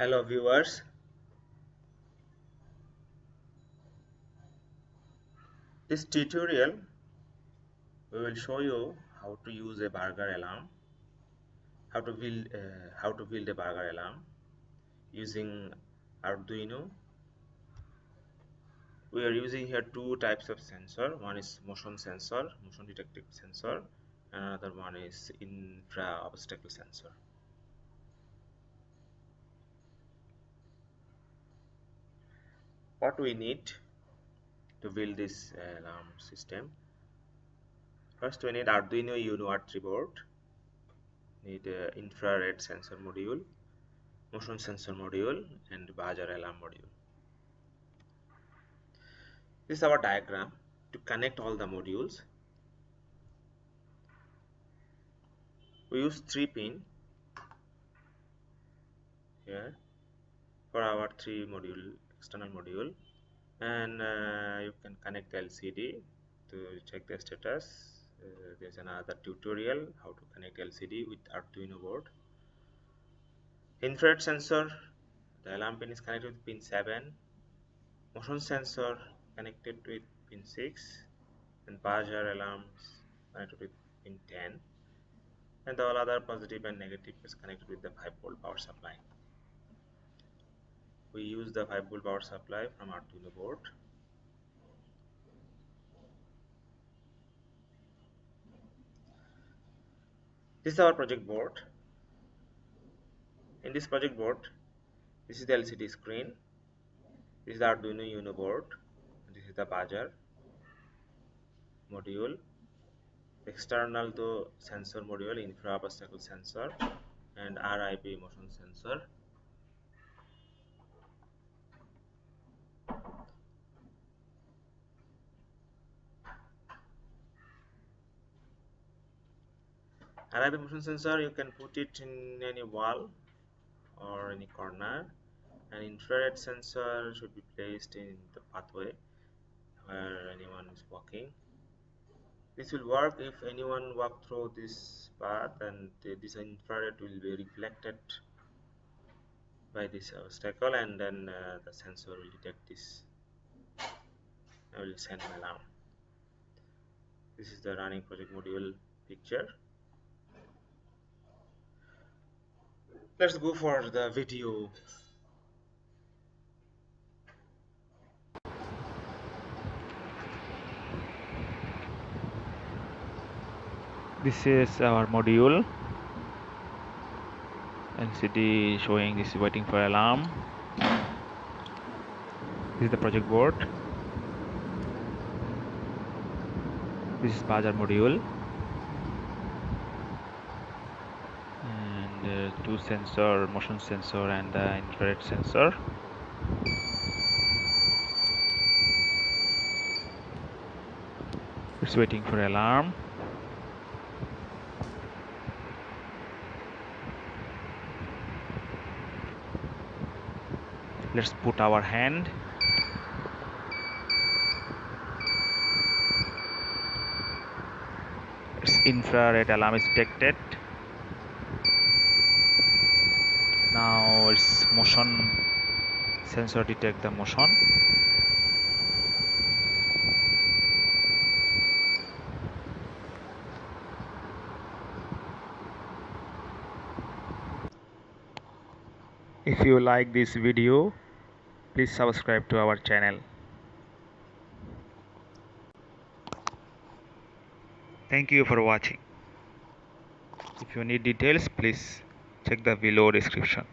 Hello viewers, this tutorial we will show you how to use a burglar alarm, how to build a burglar alarm using Arduino. We are using here two types of sensor. One is motion sensor, motion detected sensor, and another one is infra obstacle sensor. What we need to build this alarm system: first we need Arduino Uno R3 board, need infrared sensor module, motion sensor module, and buzzer alarm module. This is our diagram to connect all the modules. We use 3 pin here for our 3 module external module, and you can connect LCD to check the status. There's another tutorial how to connect LCD with Arduino board. Infrared sensor, the alarm pin is connected with pin 7, motion sensor connected with pin 6, and buzzer alarms connected with pin 10, and all other positive and negative is connected with the 5-volt power supply. We use the 5-volt power supply from Arduino board. This is our project board. In this project board, this is the LCD screen, this is the Arduino Uno board, this is the buzzer module, external to sensor module, infra obstacle sensor, and RIP motion sensor. RIP motion sensor, you can put it in any wall or any corner. An infrared sensor should be placed in the pathway where anyone is walking. This will work if anyone walk through this path, and this infrared will be reflected by this obstacle, and then the sensor will detect this. I will send an alarm. This is the running project module picture. Let's go for the video. This is our module. LCD showing this is waiting for alarm. This is the project board. This is buzzer module, and two sensor, motion sensor and the infrared sensor. It's waiting for alarm. Let's put our hand. Its infrared alarm is detected. Now its motion sensor detect the motion. If you like this video, please subscribe to our channel. Thank you for watching. If you need details, please check the below description.